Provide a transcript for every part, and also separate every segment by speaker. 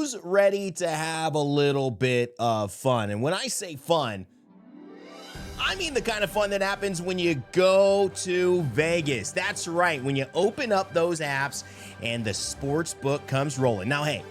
Speaker 1: who's ready to have a little bit of fun? And when I say fun, I mean the kind of fun that happens when you go to Vegas. That's right, when you open up those apps and the sports book comes rolling. Now, hey,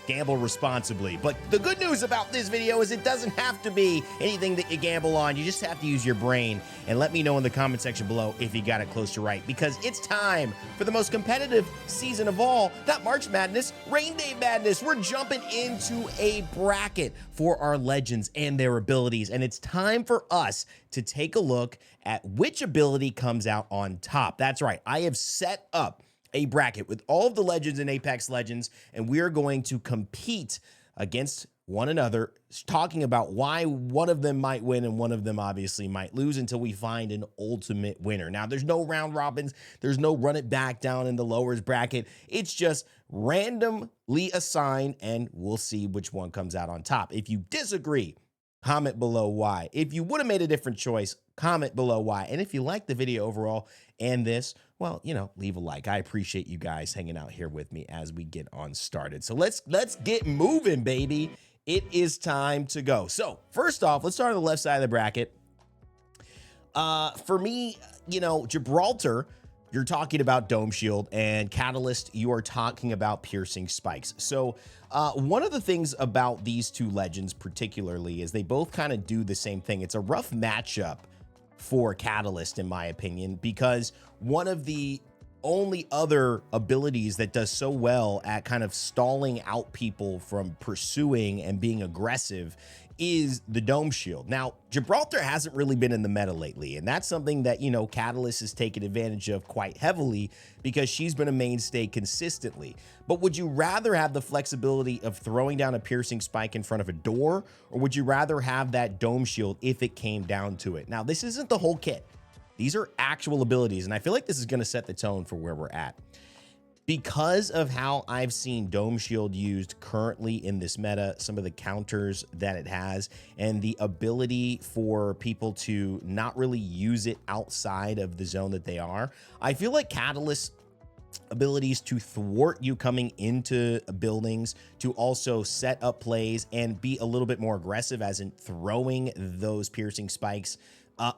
Speaker 1: gamble responsibly. But the good news about this video is it doesn't have to be anything that you gamble on. You just have to use your brain. And let me know in the comment section below if you got it close to right, because it's time for the most competitive season of all, not March Madness, Rain Day Madness. We're jumping into a bracket for our legends and their abilities. And it's time for us to take a look at which ability comes out on top. That's right. I have set up a bracket with all of the legends in Apex Legends, and we are going to compete against one another, talking about why one of them might win and one of them obviously might lose until we find an ultimate winner. Now, there's no round robins. There's no run it back down in the lowers bracket. It's just randomly assigned, and we'll see which one comes out on top. If you disagree, comment below why. If you would have made a different choice, comment below why. And if you like the video overall and this, well, you know, leave a like. I appreciate you guys hanging out here with me as we get on started. So let's get moving, baby. It is time to go. So first off, let's start on the left side of the bracket. For me, you know, Gibraltar, you're talking about Dome Shield, and Catalyst, you are talking about Piercing Spikes. So one of the things about these two legends particularly is they both kind of do the same thing. It's a rough matchup for Catalyst, in my opinion, because one of the only other abilities that does so well at kind of stalling out people from pursuing and being aggressive is the Dome Shield. Now, Gibraltar hasn't really been in the meta lately, and that's something that, you know, Catalyst has taken advantage of quite heavily because she's been a mainstay consistently. But would you rather have the flexibility of throwing down a piercing spike in front of a door, or would you rather have that Dome Shield if it came down to it? Now, this isn't the whole kit. These are actual abilities, and I feel like this is going to set the tone for where we're at. Because of how I've seen Dome Shield used currently in this meta, some of the counters that it has, and the ability for people to not really use it outside of the zone that they are, I feel like Catalyst's abilities to thwart you coming into buildings, to also set up plays and be a little bit more aggressive, as in throwing those piercing spikes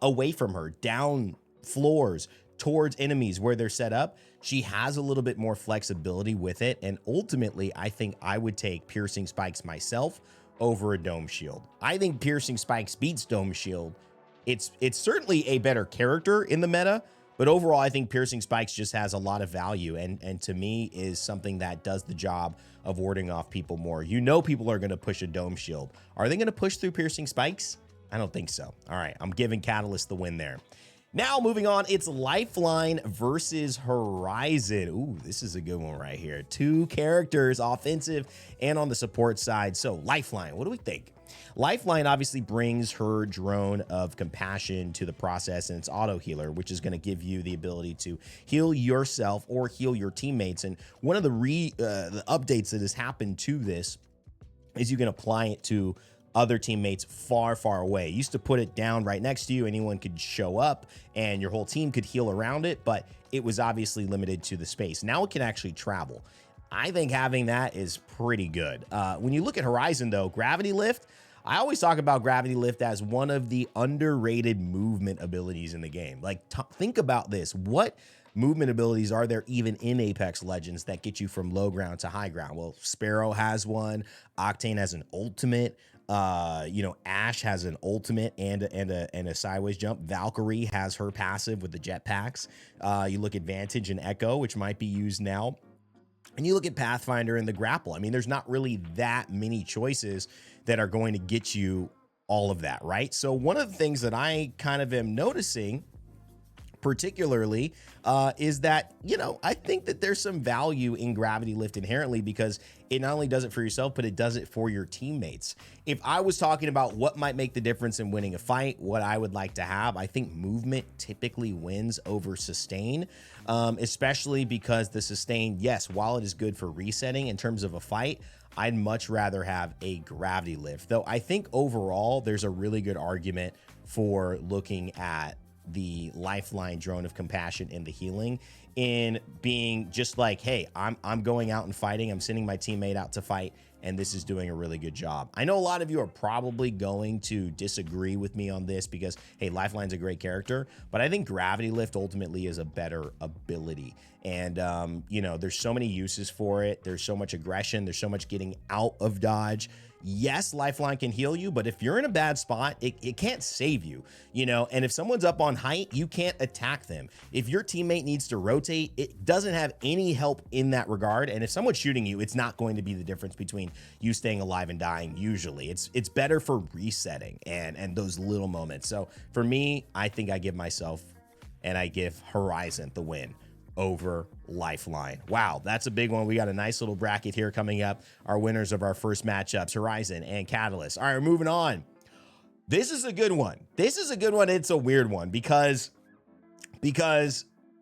Speaker 1: away from her, down floors, towards enemies where they're set up. She has a little bit more flexibility with it, and ultimately I think I would take Piercing Spikes myself over a Dome Shield. I think Piercing Spikes beats Dome Shield. It's certainly a better character in the meta, but overall I think Piercing Spikes just has a lot of value, and to me is something that does the job of warding off people more. You know, people are going to push a Dome Shield. Are they going to push through Piercing Spikes? I don't think so. All right, I'm giving Catalyst the win there. Now, moving on, it's Lifeline versus Horizon. Ooh, this is a good one right here. Two characters, offensive and on the support side. So, Lifeline, what do we think? Lifeline obviously brings her drone of compassion to the process, and it's auto healer, which is going to give you the ability to heal yourself or heal your teammates. And one of the updates that has happened to this is you can apply it to other teammates far, far away. You used to put it down right next to you. Anyone could show up and your whole team could heal around it, but it was obviously limited to the space. Now it can actually travel. I think having that is pretty good. When you look at Horizon though, Gravity Lift, I always talk about Gravity Lift as one of the underrated movement abilities in the game. Like, think about this. What movement abilities are there even in Apex Legends that get you from low ground to high ground? Well, Sparrow has one. Octane has an ultimate. You know, Ash has an ultimate and a sideways jump. Valkyrie has her passive with the jetpacks. You look at Vantage and Echo, which might be used now. And you look at Pathfinder and the grapple. I mean, there's not really that many choices that are going to get you all of that, right? So one of the things that I kind of am noticing particularly is that, you know, I think that there's some value in Gravity Lift inherently, because it not only does it for yourself, but it does it for your teammates. If I was talking about what might make the difference in winning a fight, what I would like to have, I think movement typically wins over sustain, especially because the sustain, yes, while it is good for resetting in terms of a fight, I'd much rather have a Gravity Lift. Though I think overall there's a really good argument for looking at the Lifeline drone of compassion and the healing in being just like, hey, I'm going out and fighting. I'm sending my teammate out to fight, and this is doing a really good job. I know a lot of you are probably going to disagree with me on this because, hey, Lifeline's a great character, but I think Gravity Lift ultimately is a better ability. And, you know, there's so many uses for it. There's so much aggression. There's so much getting out of dodge. Yes, Lifeline can heal you, but if you're in a bad spot, it can't save you, you know? And if someone's up on height, you can't attack them. If your teammate needs to rotate, it doesn't have any help in that regard. And if someone's shooting you, it's not going to be the difference between you staying alive and dying. Usually it's better for resetting and those little moments. So for me, I think I give myself and I give Horizon the win over Lifeline. Wow, that's a big one. We got a nice little bracket here coming up. Our winners of our first matchups, Horizon and Catalyst. All right, we're moving on. This is a good one. This is a good one. It's a weird one because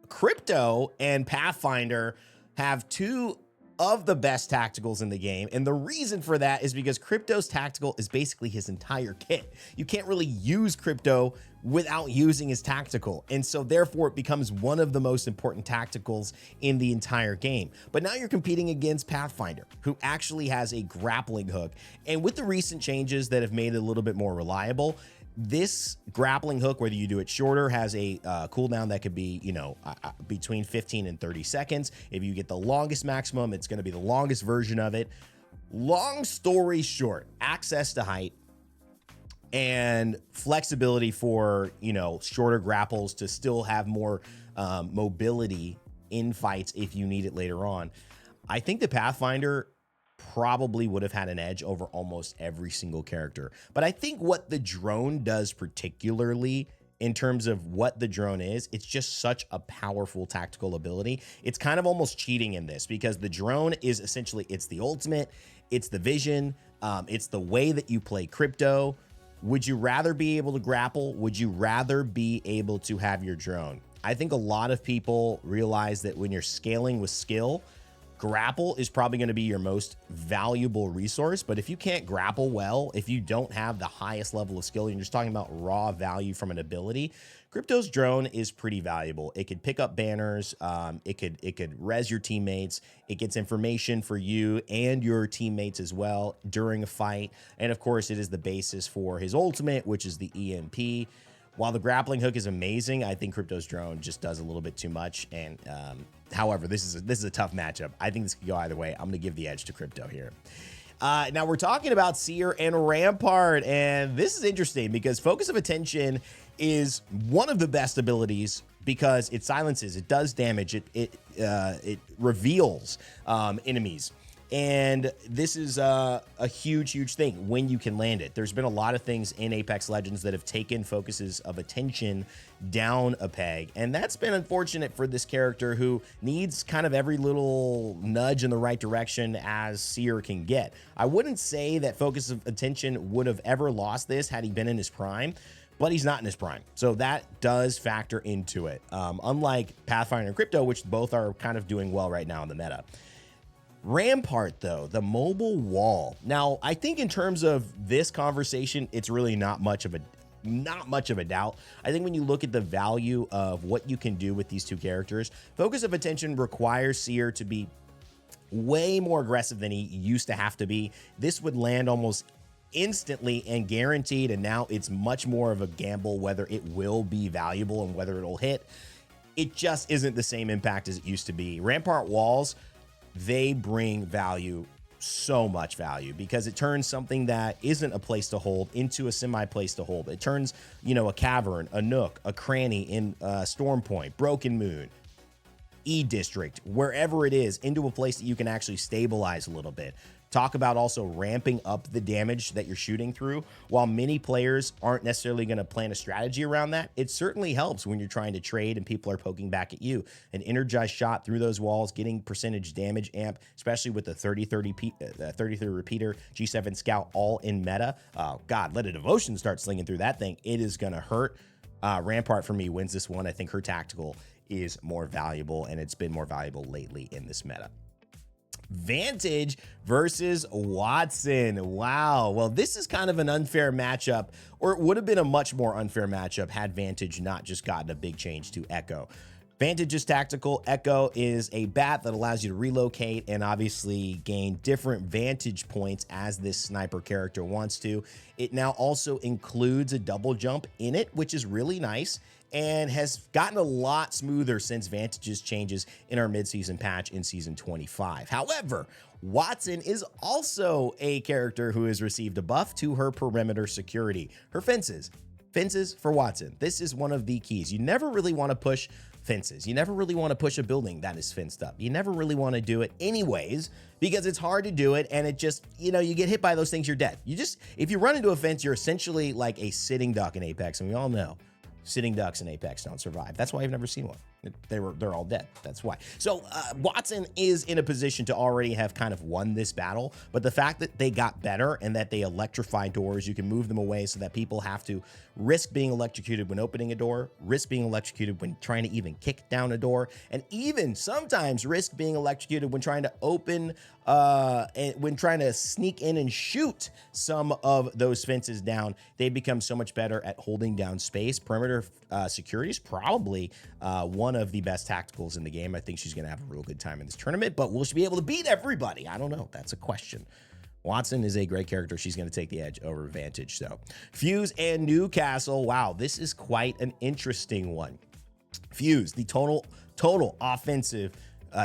Speaker 1: Crypto and Pathfinder have two of the best tacticals in the game. And the reason for that is because Crypto's tactical is basically his entire kit. You can't really use Crypto without using his tactical. And so therefore it becomes one of the most important tacticals in the entire game. But now you're competing against Pathfinder, who actually has a grappling hook. And with the recent changes that have made it a little bit more reliable, this grappling hook, whether you do it shorter, has a cooldown that could be, you know, between 15 and 30 seconds. If you get the longest maximum, it's going to be the longest version of it. Long story short, access to height and flexibility for, you know, shorter grapples to still have more mobility in fights if you need it later on. I think the Pathfinder probably would have had an edge over almost every single character. But I think what the drone does particularly in terms of what the drone is, it's just such a powerful tactical ability. It's kind of almost cheating in this because the drone is essentially, it's the ultimate, it's the vision, it's the way that you play Crypto. Would you rather be able to grapple? Would you rather be able to have your drone? I think a lot of people realize that when you're scaling with skill, grapple is probably going to be your most valuable resource. But if you can't grapple well, if you don't have the highest level of skill, you're just talking about raw value from an ability, Crypto's drone is pretty valuable. It could pick up banners. It could res your teammates. It gets information for you and your teammates as well during a fight. And of course, it is the basis for his ultimate, which is the EMP. While the grappling hook is amazing, I think Crypto's drone just does a little bit too much. And however, this is a tough matchup. I think this could go either way. I'm going to give the edge to Crypto here. Now we're talking about Seer and Rampart, and this is interesting because Focus of Attention is one of the best abilities because it silences, it does damage, it reveals enemies. And this is a huge thing when you can land it. There's been a lot of things in Apex Legends that have taken focuses of attention down a peg, and that's been unfortunate for this character who needs kind of every little nudge in the right direction as Seer can get. I wouldn't say that focus of attention would have ever lost this had he been in his prime, but he's not in his prime. So that does factor into it. Unlike Pathfinder and Crypto, which both are kind of doing well right now in the meta. Rampart, though, the mobile wall. Now, I think in terms of this conversation, it's really not much of a doubt. I think when you look at the value of what you can do with these two characters, Focus of Attention requires Seer to be way more aggressive than he used to have to be. This would land almost instantly and guaranteed, and now it's much more of a gamble whether it will be valuable and whether it'll hit. It just isn't the same impact as it used to be. Rampart walls, they bring value, so much value, because it turns something that isn't a place to hold into a semi-place to hold. It turns, you know, a cavern, a nook, a cranny in Storm Point, Broken Moon, E-District, wherever it is, into a place that you can actually stabilize a little bit. Talk about also ramping up the damage that you're shooting through. While many players aren't necessarily going to plan a strategy around that, it certainly helps when you're trying to trade and people are poking back at you. An energized shot through those walls, getting percentage damage amp, especially with the 30-30 repeater, G7 Scout all in meta. God, let a devotion start slinging through that thing. It is going to hurt. Rampart for me wins this one. I think her tactical is more valuable, and it's been more valuable lately in this meta. Vantage versus Wattson. Wow. Well, this is kind of an unfair matchup, or it would have been a much more unfair matchup had Vantage not just gotten a big change to Echo. Vantage's tactical Echo is a bat that allows you to relocate and obviously gain different vantage points as this sniper character wants to. It now also includes a double jump in it, which is really nice and has gotten a lot smoother since Vantage's changes in our midseason patch in Season 25. However, Wattson is also a character who has received a buff to her perimeter security, her fences. Fences for Wattson. This is one of the keys. You never really want to push fences. You never really want to push a building that is fenced up. You never really want to do it anyways, because it's hard to do it. And it just, you know, you get hit by those things, you're dead. If you run into a fence, you're essentially like a sitting duck in Apex. And we all know sitting ducks in Apex don't survive. That's why I've never seen one. They're all dead. That's why. So Wattson is in a position to already have kind of won this battle, but the fact that they got better and that they electrify doors, you can move them away so that people have to risk being electrocuted when opening a door, risk being electrocuted when trying to even kick down a door, and even sometimes risk being electrocuted when trying to open and when trying to sneak in and shoot some of those fences down. They become so much better at holding down space. Perimeter security is probably one of the best tacticals in the game. I think she's going to have a real good time in this tournament, but will she be able to beat everybody? I don't know. That's a question. Wattson is a great character. She's going to take the edge over Vantage. So Fuse and Newcastle. Wow, this is quite an interesting one. Fuse, the total offensive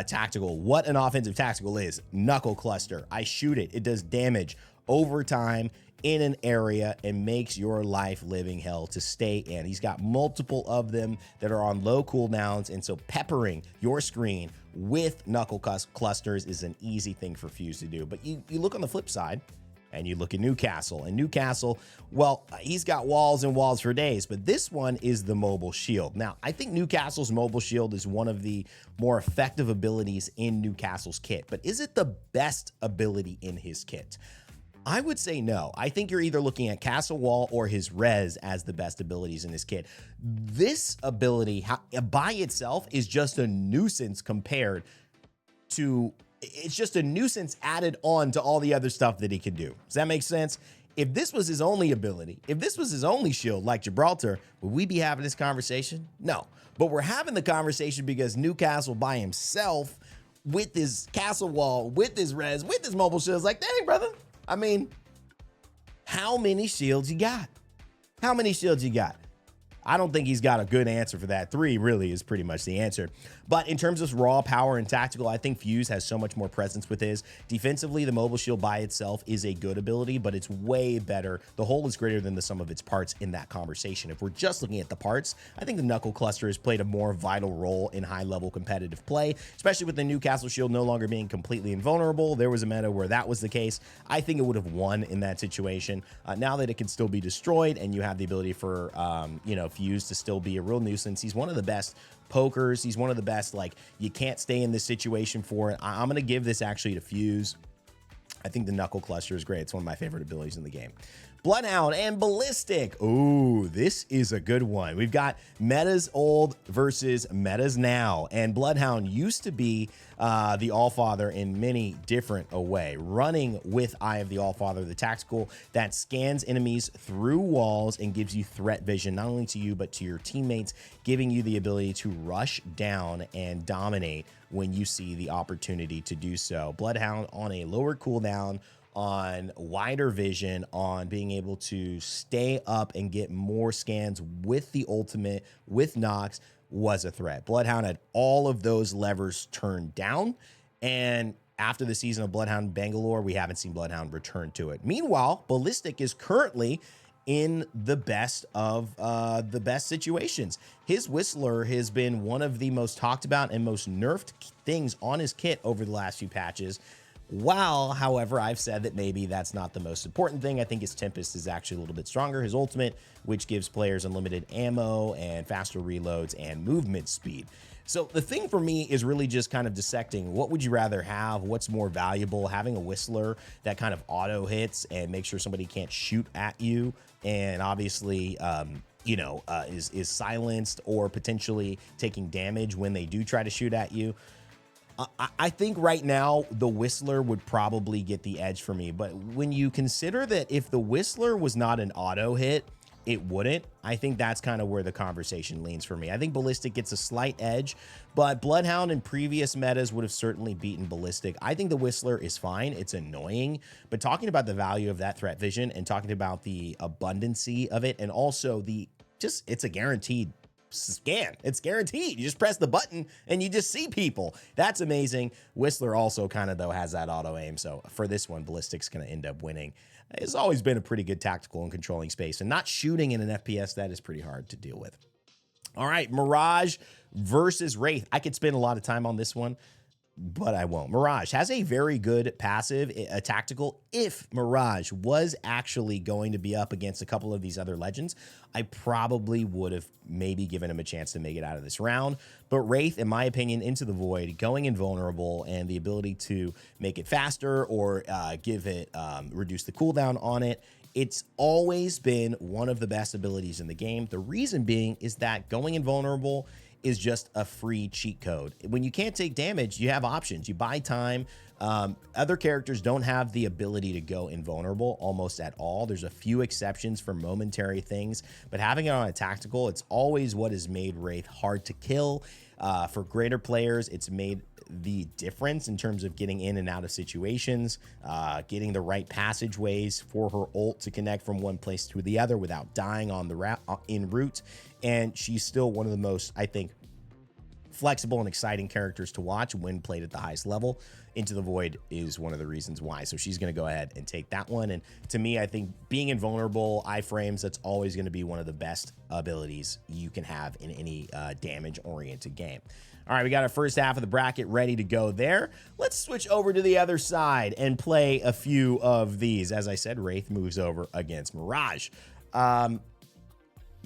Speaker 1: tactical. What an offensive tactical is. Knuckle cluster. I shoot it. It does damage over time in an area and makes your life living hell to stay in. He's got multiple of them that are on low cooldowns, and so peppering your screen with knuckle clusters is an easy thing for Fuse to do. But you look on the flip side, and you look at Newcastle. And Newcastle, well, he's got walls and walls for days, but this one is the mobile shield. Now, I think Newcastle's mobile shield is one of the more effective abilities in Newcastle's kit, but is it the best ability in his kit? I would say no. I think you're either looking at Castle Wall or his res as the best abilities in his kit. This ability by itself is just a nuisance compared to, it's just a nuisance added on to all the other stuff that he can do. Does that make sense? If this was his only ability, if this was his only shield like Gibraltar, would we be having this conversation? No. But we're having the conversation because Newcastle by himself, with his Castle Wall, with his res, with his mobile shield, is like, dang, brother. I mean, how many shields you got? How many shields you got? I don't think he's got a good answer for that. 3 really is pretty much the answer. But in terms of raw power and tactical, I think Fuse has so much more presence with his. Defensively, the mobile shield by itself is a good ability, but it's way better. The whole is greater than the sum of its parts in that conversation. If we're just looking at the parts, I think the Knuckle Cluster has played a more vital role in high-level competitive play, especially with the Newcastle shield no longer being completely invulnerable. There was a meta where that was the case. I think it would have won in that situation. Now that it can still be destroyed and you have the ability for, Fuse to still be a real nuisance. He's one of the best pokers. He's one of the best, like, you can't stay in this situation for it. I'm going to give this actually to Fuse. I think the Knuckle Cluster is great. It's one of my favorite abilities in the game. Bloodhound and Ballistic. Ooh, this is a good one. We've got metas old versus metas now. And Bloodhound used to be the Allfather in many different a way. Running with Eye of the Allfather, the tactical that scans enemies through walls and gives you threat vision, not only to you, but to your teammates, giving you the ability to rush down and dominate when you see the opportunity to do so. Bloodhound on a lower cooldown, on wider vision, on being able to stay up and get more scans with the ultimate, with Nox, was a threat. Bloodhound had all of those levers turned down, and after the season of Bloodhound Bangalore, we haven't seen Bloodhound return to it. Meanwhile, Ballistic is currently in the best of the best situations. His Whistler has been one of the most talked about and most nerfed things on his kit over the last few patches. While, however, I've said that maybe that's not the most important thing. I think his Tempest is actually a little bit stronger. His ultimate, which gives players unlimited ammo and faster reloads and movement speed. So the thing for me is really just kind of dissecting what would you rather have, what's more valuable, having a Whistler that kind of auto hits and make sure somebody can't shoot at you, and obviously is silenced or potentially taking damage when they do try to shoot at you. I think right now the Whistler would probably get the edge for me, but when you consider that if the Whistler was not an auto hit, it wouldn't. I think that's kind of where the conversation leans for me. I think Ballistic gets a slight edge, but Bloodhound in previous metas would have certainly beaten Ballistic. I think the Whistler is fine. It's annoying, but talking about the value of that threat vision and talking about the abundancy of it, and also it's a guaranteed scan. It's guaranteed. You just press the button and you just see people. That's amazing. Whistler also kind of, though, has that auto aim. So for this one, Ballistic's going to end up winning. It's always been a pretty good tactical and controlling space, and not shooting in an FPS, that is pretty hard to deal with. All right, Mirage versus Wraith. I could spend a lot of time on this one, but I won't. Mirage has a very good passive, a tactical. If Mirage was actually going to be up against a couple of these other legends, I probably would have maybe given him a chance to make it out of this round. But Wraith, in my opinion, Into the Void, going invulnerable, and the ability to make it faster or give it, reduce the cooldown on it, it's always been one of the best abilities in the game. The reason being is that going invulnerable is just a free cheat code. When you can't take damage, you have options. You buy time. Other characters don't have the ability to go invulnerable almost at all. There's a few exceptions for momentary things, but having it on a tactical, it's always what has made Wraith hard to kill. For greater players, it's made the difference in terms of getting in and out of situations, getting the right passageways for her ult to connect from one place to the other without dying on the en route. And she's still one of the most, I think, flexible and exciting characters to watch when played at the highest level. Into the Void is one of the reasons why. So she's going to go ahead and take that one. And to me, I think being invulnerable, iframes, that's always going to be one of the best abilities you can have in any damage-oriented game. All right, we got our first half of the bracket ready to go there. Let's switch over to the other side and play a few of these. As I said, Wraith moves over against Mirage.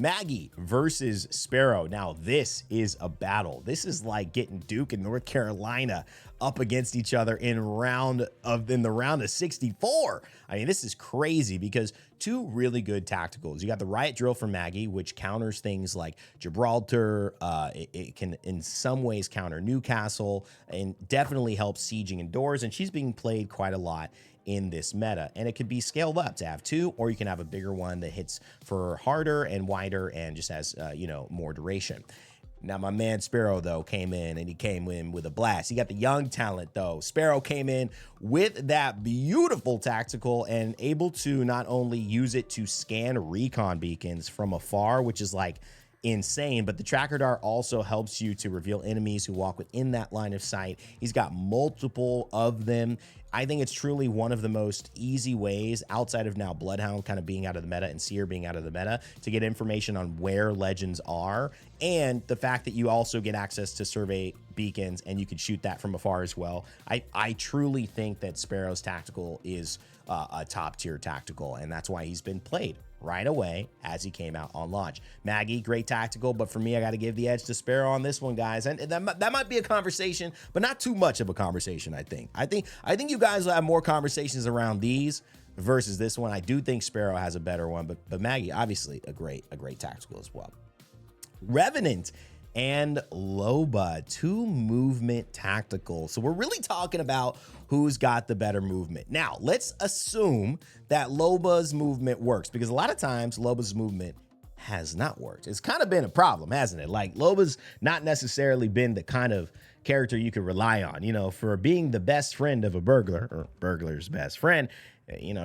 Speaker 1: Maggie versus Sparrow. Now, this is a battle. This is like getting Duke and North Carolina up against each other in the round of 64. I mean, this is crazy because two really good tacticals. You got the Riot Drill for Maggie, which counters things like Gibraltar. It can, in some ways, counter Newcastle and definitely helps sieging indoors. And she's being played quite a lot in this meta, and it could be scaled up to have two, or you can have a bigger one that hits for harder and wider and just has more duration. Now, my man Sparrow, though, came in, and he came in with a blast. He got the young talent, though. Sparrow came in with that beautiful tactical and able to not only use it to scan recon beacons from afar, which is like insane, but the tracker dart also helps you to reveal enemies who walk within that line of sight. He's got multiple of them. I think it's truly one of the most easy ways, outside of now Bloodhound kind of being out of the meta and Seer being out of the meta, to get information on where legends are, and the fact that you also get access to survey beacons and you can shoot that from afar as well. I truly think that Sparrow's tactical is a top tier tactical, and that's why he's been played right away as he came out on launch. Maggie, great tactical, but for me, I got to give the edge to Sparrow on this one, guys. And that might be a conversation, but not too much of a conversation, I think. I think you guys will have more conversations around these versus this one. I do think Sparrow has a better one, but Maggie, obviously a great tactical as well. Revenant and Loba, two movement tacticals. So we're really talking about who's got the better movement. Now, let's assume that Loba's movement works, because a lot of times Loba's movement has not worked. It's kind of been a problem, hasn't it? Like, Loba's not necessarily been the kind of character you could rely on, for being the best friend of a burglar, or burglar's best friend.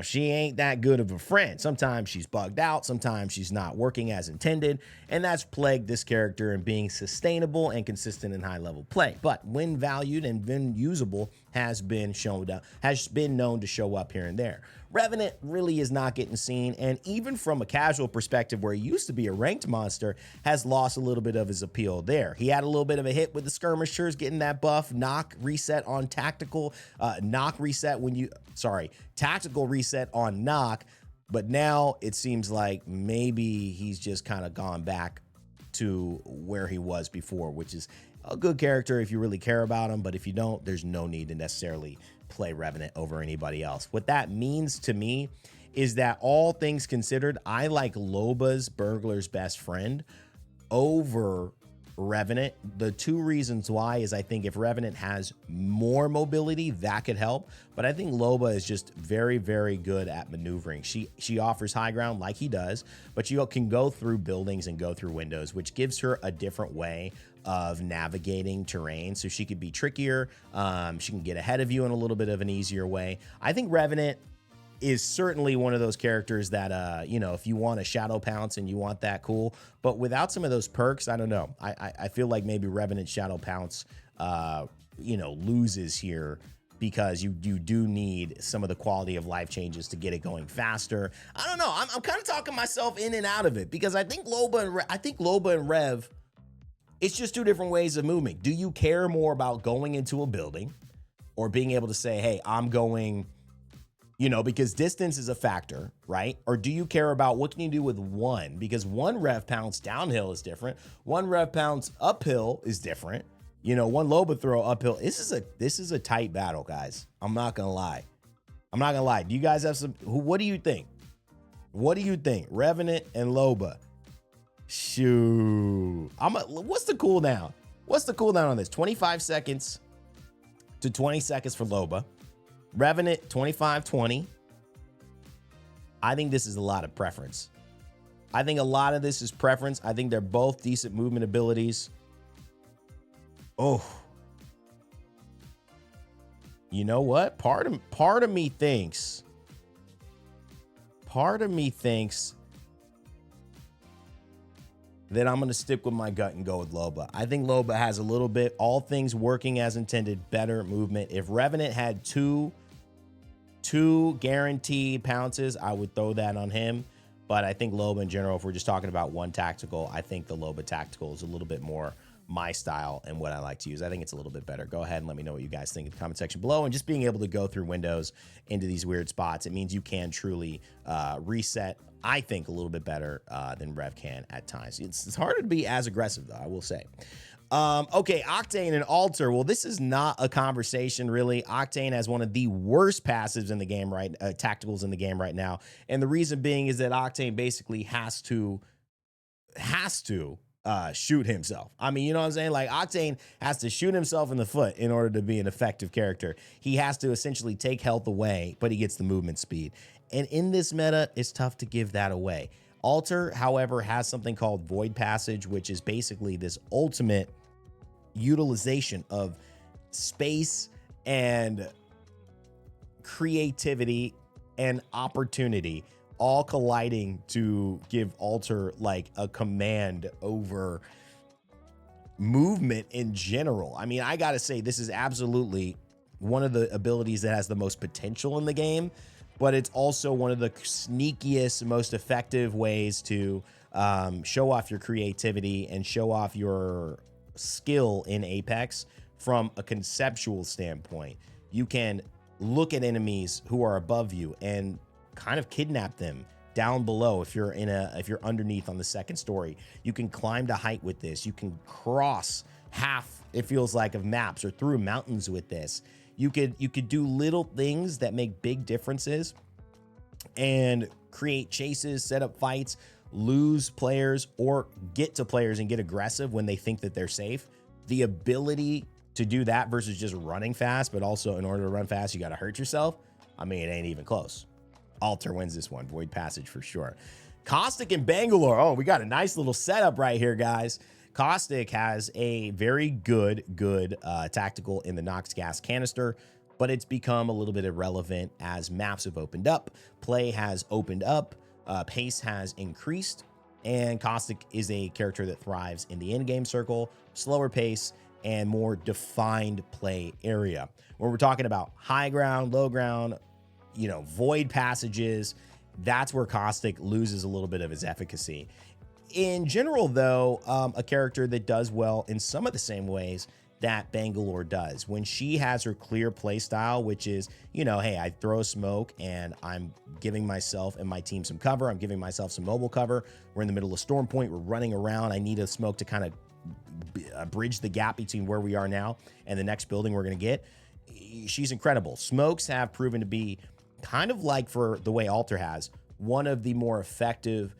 Speaker 1: She ain't that good of a friend. Sometimes she's bugged out. Sometimes she's not working as intended. And that's plagued this character in being sustainable and consistent in high level play. But when valued and when usable, has been known to show up here and there. Revenant really is not getting seen, and even from a casual perspective where he used to be a ranked monster, has lost a little bit of his appeal there. He had a little bit of a hit with the skirmishers, getting that buff, knock reset on tactical, tactical reset on knock, but now it seems like maybe he's just kind of gone back to where he was before, which is a good character if you really care about him, but if you don't, there's no need to necessarily play Revenant over anybody else. What that means to me is that, all things considered, I like Loba's burglar's best friend over Revenant. The two reasons why is I think if Revenant has more mobility, that could help. But I think Loba is just very, very good at maneuvering. She offers high ground like he does, but you can go through buildings and go through windows, which gives her a different way of navigating terrain. So she could be trickier. She can get ahead of you in a little bit of an easier way. I think Revenant is certainly one of those characters that, you know, if you want a shadow pounce and you want that, cool. But without some of those perks, I don't know. I feel like maybe Revenant shadow pounce, you know, loses here because you do need some of the quality of life changes to get it going faster. I don't know. I'm kind of talking myself in and out of it because I think Loba and Rev, it's just two different ways of moving. Do you care more about going into a building or being able to say, hey, I'm going, you know, because distance is a factor, right? Or do you care about what can you do with one? Because one rev pounce downhill is different. One rev pounce uphill is different. You know, one Loba throw uphill. This is a tight battle, guys. I'm not gonna lie. Do you guys have some? What do you think? What do you think? Revenant and Loba. Shoot. What's the cooldown? What's the cooldown on this? 25 seconds to 20 seconds for Loba. Revenant 25-20. I think this is a lot of preference. I think a lot of this is preference. I think they're both decent movement abilities. Oh, you know what? Part of me thinks that I'm going to stick with my gut and go with Loba. I think Loba has a little bit, all things working as intended, better movement. If Revenant had two guaranteed pounces, I would throw that on him. But I think Loba in general, if we're just talking about one tactical, I think the Loba tactical is a little bit more my style and what I like to use. I think it's a little bit better. Go ahead and let me know what you guys think in the comment section below. And just being able to go through windows into these weird spots, it means you can truly reset, I think, a little bit better than Rev can at times. It's harder to be as aggressive, though, I will say. Okay, Octane and Alter. Well, this is not a conversation, really. Octane has one of the worst passives in the game tacticals in the game right now. And the reason being is that Octane basically has to shoot himself. I mean, you know what I'm saying? Like, Octane has to shoot himself in the foot in order to be an effective character. He has to essentially take health away, but he gets the movement speed. And in this meta, it's tough to give that away. Alter, however, has something called Void Passage, which is basically this ultimate utilization of space and creativity and opportunity all colliding to give Alter like a command over movement in general. I mean, I gotta say, this is absolutely one of the abilities that has the most potential in the game, but it's also one of the sneakiest, most effective ways to show off your creativity and show off your skill in Apex from a conceptual standpoint. You can look at enemies who are above you and kind of kidnap them down below. If you're underneath on the second story, you can climb to height with this. You can cross half, it feels like, of maps or through mountains with this. You could do little things that make big differences and create chases, set up fights, lose players, or get to players and get aggressive when they think that they're safe. The ability to do that versus just running fast, but also in order to run fast, you got to hurt yourself. I mean, it ain't even close. Alter wins this one. Void Passage for sure. Caustic and Bangalore. Oh, we got a nice little setup right here, guys. Caustic has a very good tactical in the Nox gas canister, but it's become a little bit irrelevant as maps have opened up, play has opened up, pace has increased, and Caustic is a character that thrives in the in-game circle, slower pace, and more defined play area. When we're talking about high ground, low ground, you know, void passages, that's where Caustic loses a little bit of his efficacy. In general, though, a character that does well in some of the same ways that Bangalore does. When she has her clear play style, which is, you know, hey, I throw smoke and I'm giving myself and my team some cover. I'm giving myself some mobile cover. We're in the middle of Storm Point. We're running around. I need a smoke to kind of bridge the gap between where we are now and the next building we're going to get. She's incredible. Smokes have proven to be kind of like, for the way Alter has, one of the more effective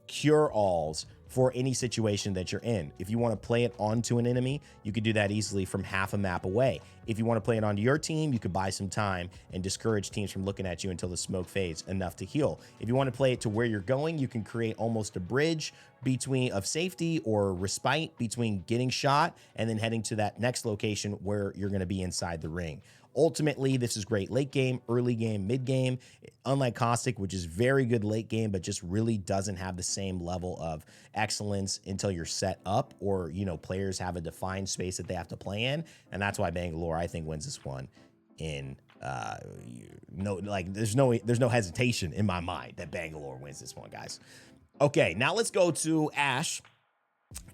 Speaker 1: cure-alls for any situation that you're in. If you want to play it onto an enemy, you could do that easily from half a map away. If you want to play it onto your team, you could buy some time and discourage teams from looking at you until the smoke fades enough to heal. If you want to play it to where you're going, you can create almost a bridge of safety or respite between getting shot and then heading to that next location where you're going to be inside the ring. Ultimately, this is great late game, early game, mid game. Unlike Caustic, which is very good late game, but just really doesn't have the same level of excellence until you're set up or, players have a defined space that they have to play in. And that's why Bangalore, I think, wins this one in there's no hesitation in my mind that Bangalore wins this one, guys. Okay, now let's go to Ash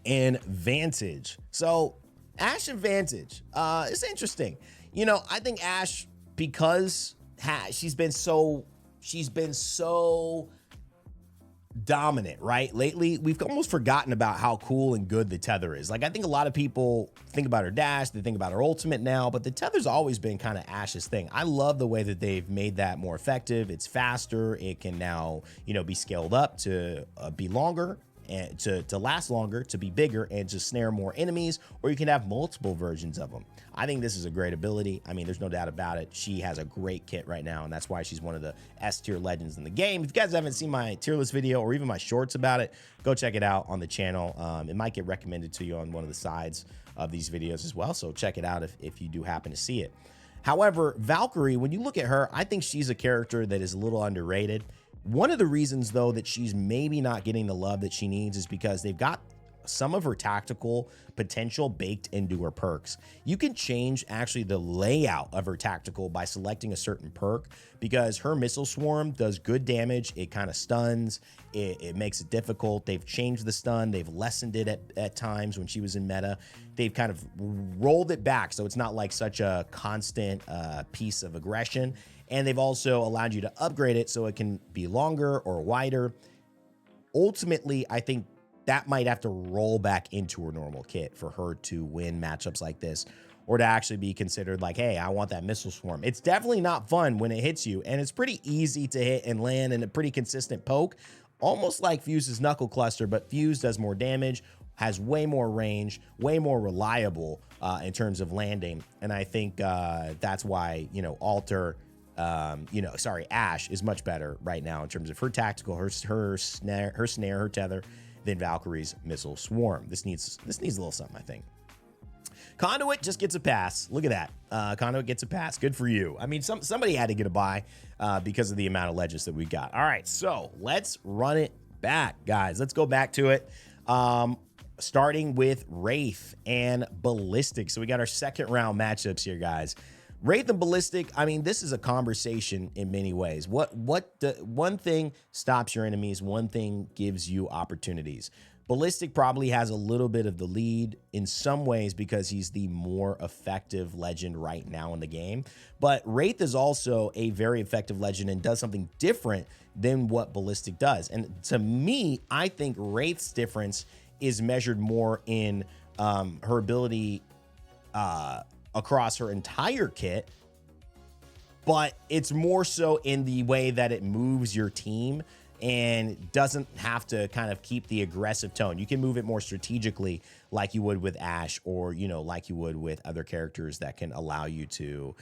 Speaker 1: and Vantage. So Ash and Vantage, it's interesting. I think Ash, because she's been so dominant, right? Lately, we've almost forgotten about how cool and good the tether is. Like, I think a lot of people think about her dash, they think about her ultimate now, but the tether's always been kind of Ash's thing. I love the way that they've made that more effective. It's faster. It can now, be scaled up to be longer and to last longer, to be bigger, and to snare more enemies, or you can have multiple versions of them. I think this is a great ability. I mean, there's no doubt about it. She has a great kit right now, and that's why she's one of the S tier legends in the game. If you guys haven't seen my tier list video or even my shorts about it, go check it out on the channel. It might get recommended to you on one of the sides of these videos as well, so check it out if you do happen to see it. However, Valkyrie, when you look at her, I think she's a character that is a little underrated. One of the reasons, though, that she's maybe not getting the love that she needs is because they've got some of her tactical potential baked into her perks. You can change actually the layout of her tactical by selecting a certain perk, because her missile swarm does good damage. It kind of stuns. It makes it difficult. They've changed the stun. They've lessened it at times when she was in meta. They've kind of rolled it back, so it's not like such a constant piece of aggression. And they've also allowed you to upgrade it so it can be longer or wider. Ultimately, I think that might have to roll back into her normal kit for her to win matchups like this, or to actually be considered like, hey, I want that missile swarm. It's definitely not fun when it hits you, and it's pretty easy to hit and land in a pretty consistent poke, almost like Fuse's Knuckle Cluster, but Fuse does more damage, has way more range, way more reliable in terms of landing. And I think that's why, Ash is much better right now in terms of her tactical, her snare, her tether, than Valkyrie's missile swarm. This needs a little something, I think. Conduit just gets a pass. Look at that. Conduit gets a pass. Good for you. I mean, somebody had to get a buy because of the amount of legends that we got. All right, so let's run it back, guys. Let's go back to it. Starting with Wraith and Ballistic. So we got our second round matchups here, guys. Wraith and Ballistic, I mean, this is a conversation in many ways. One thing stops your enemies, one thing gives you opportunities. Ballistic probably has a little bit of the lead in some ways because he's the more effective legend right now in the game. But Wraith is also a very effective legend and does something different than what Ballistic does. And to me, I think Wraith's difference is measured more in her ability across her entire kit, but it's more so in the way that it moves your team and doesn't have to kind of keep the aggressive tone. You can move it more strategically like you would with Ash, or, like you would with other characters that can allow you to,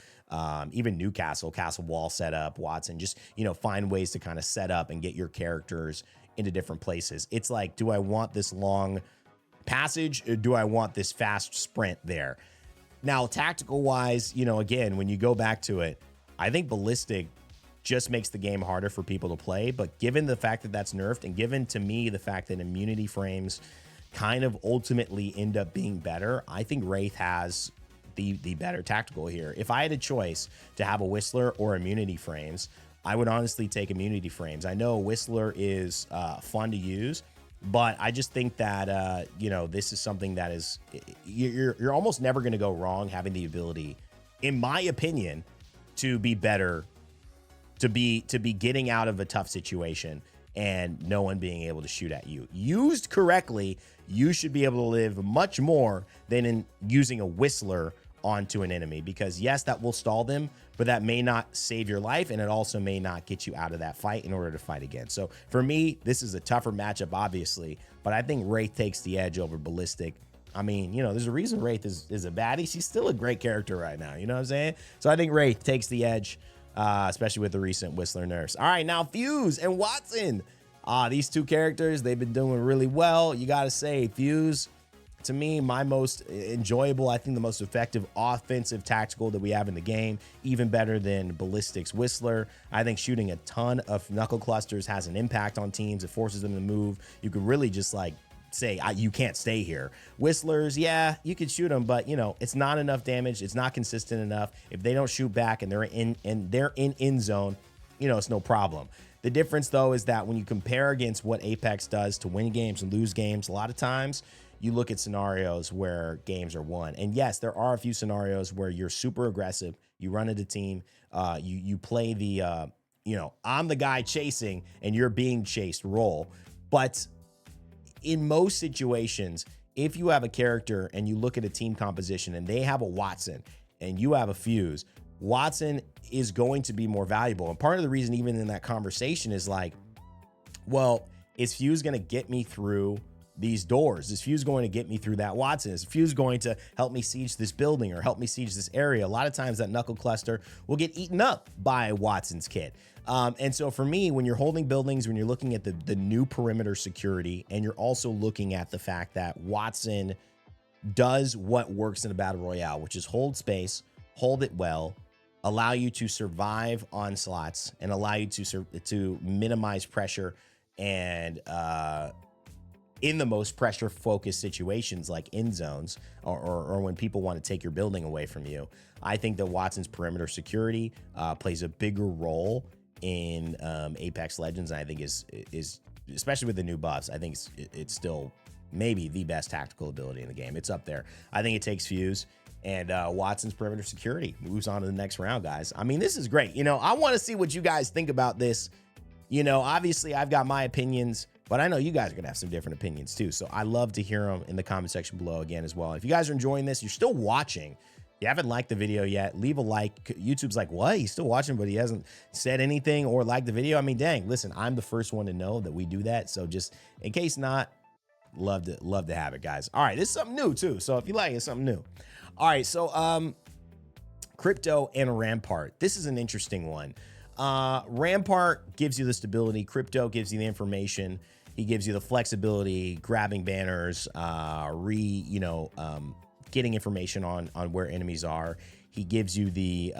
Speaker 1: even Newcastle, Castle Wall setup, Wattson, just, find ways to kind of set up and get your characters into different places. It's like, do I want this long passage or do I want this fast sprint there? Now, tactical wise, again, when you go back to it, I think Ballistic just makes the game harder for people to play. But given the fact that that's nerfed, and given to me the fact that immunity frames kind of ultimately end up being better, I think Wraith has the better tactical here. If I had a choice to have a Whistler or immunity frames, I would honestly take immunity frames. I know Whistler is fun to use, but I just think that, this is something that is, you're almost never going to go wrong having the ability, in my opinion, to be better, to be getting out of a tough situation and no one being able to shoot at you. Used correctly, you should be able to live much more than in using a Whistler onto an enemy, because yes, that will stall them, but that may not save your life, and it also may not get you out of that fight in order to fight again. So for me, this is a tougher matchup, obviously, but I think Wraith takes the edge over Ballistic. I mean, you know, there's a reason Wraith is a baddie. She's still a great character right now, you know what I'm saying? So I think Wraith takes the edge, especially with the recent Whistler nerfs. All right, now Fuse and Wattson. These two characters, they've been doing really well. You got to say, Fuse, to me, my most enjoyable, I think the most effective offensive tactical that we have in the game, even better than Ballistic's Whistler. I think shooting a ton of knuckle clusters has an impact on teams. It forces them to move. You could really just like say, you can't stay here. Whistlers, yeah, you could shoot them, but you know, it's not enough damage. It's not consistent enough. If they don't shoot back and they're in end zone, you know, it's no problem. The difference though is that when you compare against what Apex does to win games and lose games, a lot of times you look at scenarios where games are won. And yes, there are a few scenarios where you're super aggressive. You run into team, you play the, you know, I'm the guy chasing and you're being chased role. But in most situations, if you have a character and you look at a team composition and they have a Wattson and you have a Fuse, Wattson is going to be more valuable. And part of the reason even in that conversation is like, well, is Fuse going to get me through these doors? Is Fuse going to get me through that Wattson? Is Fuse going to help me siege this building or help me siege this area? A lot of times that knuckle cluster will get eaten up by Wattson's kit. And so for me, when you're holding buildings, when you're looking at the new perimeter security, and you're also looking at the fact that Wattson does what works in a battle royale, which is hold space, hold it well, allow you to survive onslaughts, and allow you to minimize pressure and in the most pressure focused situations like end zones or when people want to take your building away from you. I think that Wattson's perimeter security plays a bigger role in Apex Legends. And I think is especially with the new buffs, I think it's still maybe the best tactical ability in the game. It's up there. I think it takes Fuse, and Wattson's perimeter security moves on to the next round, guys. I mean, this is great. You know, I want to see what you guys think about this. You know, obviously I've got my opinions, but I know you guys are gonna have some different opinions too. So I love to hear them in the comment section below again as well. If you guys are enjoying this, you're still watching, you haven't liked the video yet, leave a like. YouTube's like, what? He's still watching, but he hasn't said anything or liked the video. I mean, dang, listen, I'm the first one to know that we do that. So just in case not, love to have it, guys. All right, this is something new too. So if you like it, it's something new. All right, so Crypto and Rampart. This is an interesting one. Rampart gives you the stability. Crypto gives you the information. He gives you the flexibility, grabbing banners, getting information on where enemies are. He gives you the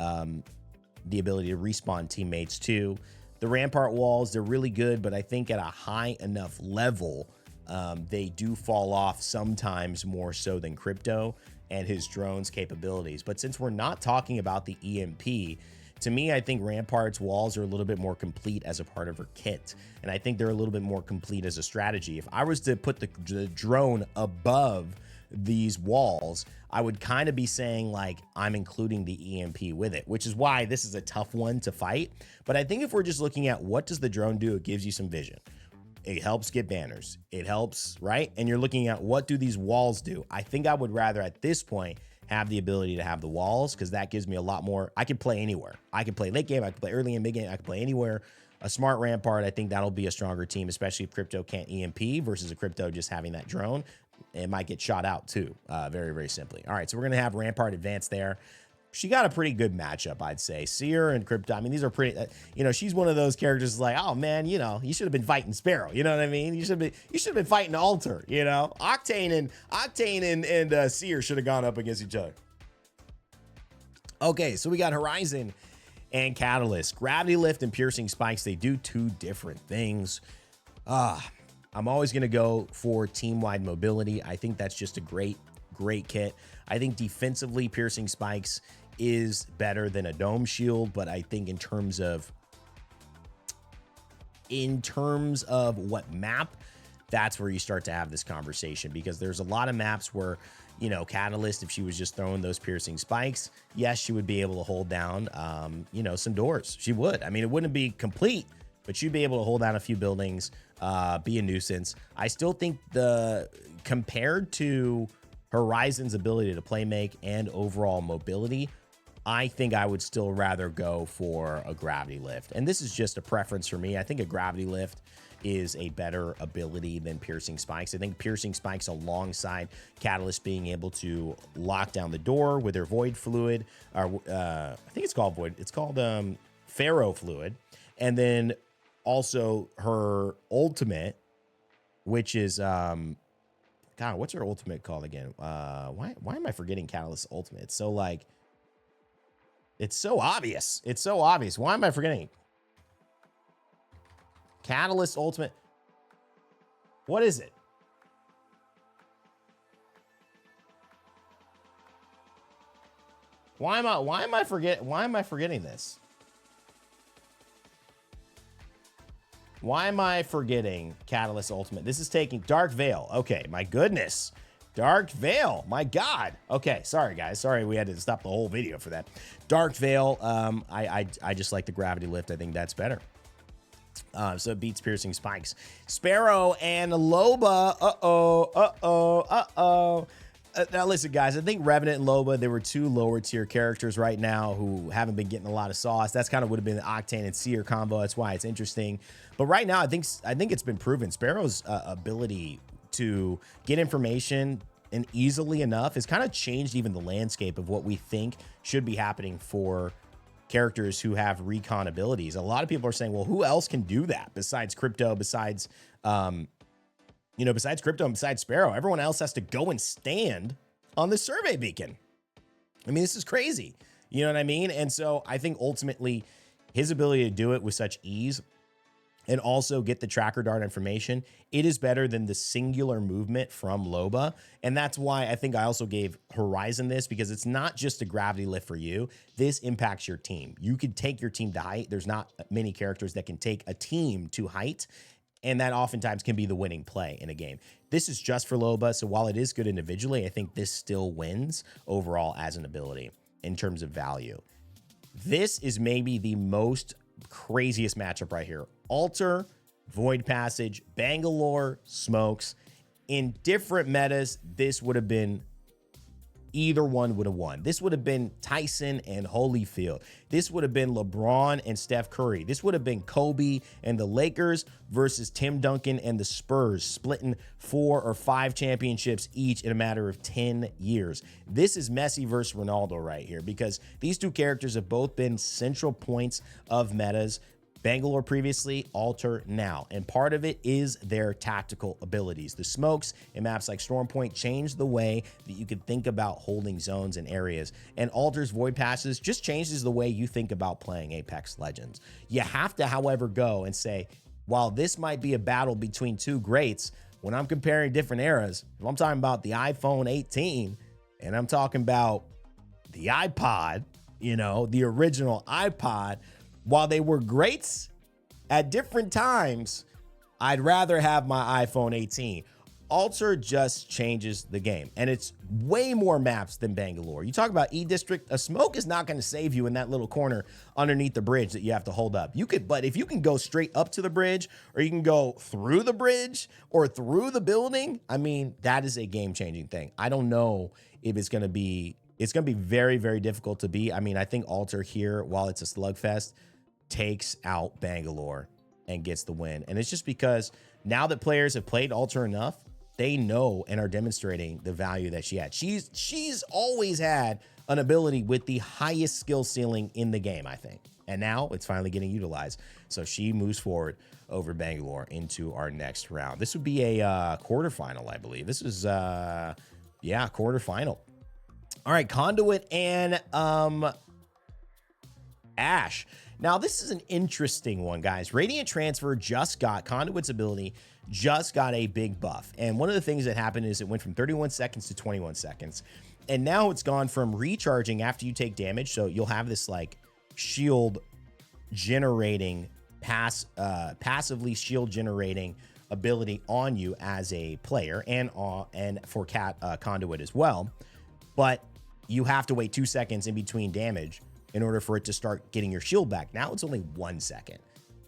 Speaker 1: ability to respawn teammates too. The Rampart walls, they're really good, but I think at a high enough level, they do fall off sometimes more so than Crypto and his drone's capabilities. But since we're not talking about the EMP, to me, I think Rampart's walls are a little bit more complete as a part of her kit. And I think they're a little bit more complete as a strategy. If I was to put the drone above these walls, I would kind of be saying like, I'm including the EMP with it, which is why this is a tough one to fight. But I think if we're just looking at what does the drone do, it gives you some vision. It helps get banners. It helps, right? And you're looking at what do these walls do? I think I would rather at this point have the ability to have the walls, because that gives me a lot more. I can play anywhere. I can play late game. I can play early and mid game. I can play anywhere. A smart Rampart, I think that'll be a stronger team, especially if Crypto can't EMP versus a Crypto just having that drone. It might get shot out too, very, very simply. All right, so we're going to have Rampart advance there. She got a pretty good matchup, I'd say. Seer and Crypto, I mean, these are pretty, you know, she's one of those characters like, oh man, you know, you should have been fighting Sparrow. You know what I mean? You should have been fighting Alter, you know? Octane and Seer should have gone up against each other. Okay, so we got Horizon and Catalyst. Gravity Lift and Piercing Spikes, they do two different things. I'm always going to go for team-wide mobility. I think that's just a great kit. I think defensively, Piercing Spikes is better than a Dome Shield, but I think in terms of what map, that's where you start to have this conversation, because there's a lot of maps where, you know, Catalyst, if she was just throwing those Piercing Spikes, yes, she would be able to hold down, you know, some doors. She would. I mean, it wouldn't be complete, but she'd be able to hold down a few buildings, be a nuisance. I still think compared to Horizon's ability to play make and overall mobility, I think I would still rather go for a gravity lift. And this is just a preference for me. I think a gravity lift is a better ability than piercing spikes. I think piercing spikes alongside Catalyst being able to lock down the door with their void fluid, or I think it's called void. It's called Sparrow fluid. And then also her ultimate, which is God, what's her ultimate called again? Why am I forgetting Catalyst's ultimate? It's so like, it's so obvious. It's so obvious. Why am I forgetting? Catalyst ultimate. What is it? Why am I forgetting this? Why am I forgetting Catalyst ultimate? This is taking Dark Veil. Okay, my goodness. Dark Veil, my God. Okay, sorry guys. Sorry we had to stop the whole video for that. Dark Veil, I just like the gravity lift. I think that's better. So it beats piercing spikes. Sparrow and Loba. Now listen, guys, I think Revenant and Loba, they were two lower tier characters right now who haven't been getting a lot of sauce. That's kind of would have been the Octane and Seer combo. That's why it's interesting. But right now, I think it's been proven. Sparrow's ability to get information and easily enough has kind of changed even the landscape of what we think should be happening for characters who have recon abilities. A lot of people are saying, well, who else can do that besides Crypto, besides besides Crypto and besides Sparrow? Everyone else has to go and stand on the survey beacon. I mean, this is crazy. You know what I mean? And so I think ultimately his ability to do it with such ease and also get the tracker dart information, it is better than the singular movement from Loba. And that's why I think I also gave Horizon this, because it's not just a gravity lift for you. This impacts your team. You could take your team to height. There's not many characters that can take a team to height, and that oftentimes can be the winning play in a game. This is just for Loba, so while it is good individually, I think this still wins overall as an ability in terms of value. This is maybe the most craziest matchup right here. Alter, Void Passage, Bangalore, Smokes. In different metas, this would have been, either one would have won. This would have been Tyson and Holyfield. This would have been LeBron and Steph Curry. This would have been Kobe and the Lakers versus Tim Duncan and the Spurs, splitting 4 or 5 championships each in a matter of 10 years. This is Messi versus Ronaldo right here, because these two characters have both been central points of metas. Bangalore previously, Alter now. And part of it is their tactical abilities. The Smokes in maps like Stormpoint changed the way that you could think about holding zones and areas. And Alter's Void Passes just changes the way you think about playing Apex Legends. You have to, however, go and say, while this might be a battle between two greats, when I'm comparing different eras, if I'm talking about the iPhone 18 and I'm talking about the iPod, the original iPod, while they were greats at different times, I'd rather have my iPhone 18. Alter just changes the game, and it's way more maps than Bangalore. You talk about E-District, a Smoke is not going to save you in that little corner underneath the bridge that you have to hold up. But if you can go straight up to the bridge, or you can go through the bridge or through the building, I mean, that is a game-changing thing. I don't know if it's going to be very, very difficult to beat. I mean, I think Alter here, while it's a slugfest, takes out Bangalore and gets the win. And it's just because now that players have played Alter enough, they know and are demonstrating the value that she had. She's always had an ability with the highest skill ceiling in the game, I think. And now it's finally getting utilized. So she moves forward over Bangalore into our next round. This would be a quarterfinal, I believe. This is, quarterfinal. All right, Conduit and Ash. Now, this is an interesting one, guys. Radiant Transfer Conduit's ability just got a big buff. And one of the things that happened is it went from 31 seconds to 21 seconds. And now it's gone from recharging after you take damage. So you'll have this like shield generating, passively shield generating ability on you as a player and for Conduit as well. But you have to wait 2 seconds in between damage in order for it to start getting your shield back. Now it's only 1 second.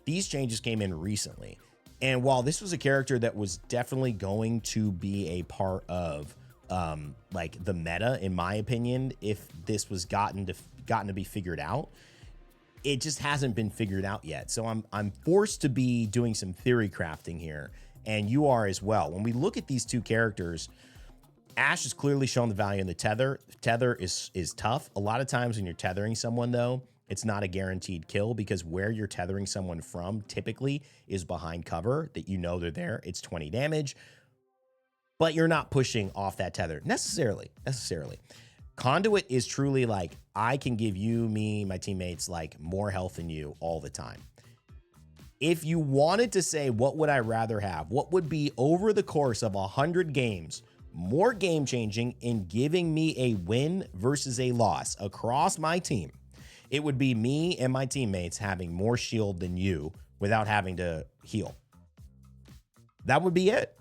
Speaker 1: These changes came in recently. And while this was a character that was definitely going to be a part of like the meta, in my opinion, if this was gotten to be figured out. It just hasn't been figured out yet. So I'm forced to be doing some theory crafting here, and you are as well. When we look at these two characters, Ashe has clearly shown the value in the tether. Tether is tough. A lot of times when you're tethering someone, though, it's not a guaranteed kill, because where you're tethering someone from typically is behind cover that you know they're there. It's 20 damage, but you're not pushing off that tether necessarily. Conduit is truly like, I can give you, me, my teammates, like more health than you all the time. If you wanted to say, what would I rather have? What would be over the course of 100 games, more game changing in giving me a win versus a loss across my team? It would be me and my teammates having more shield than you without having to heal. That would be it.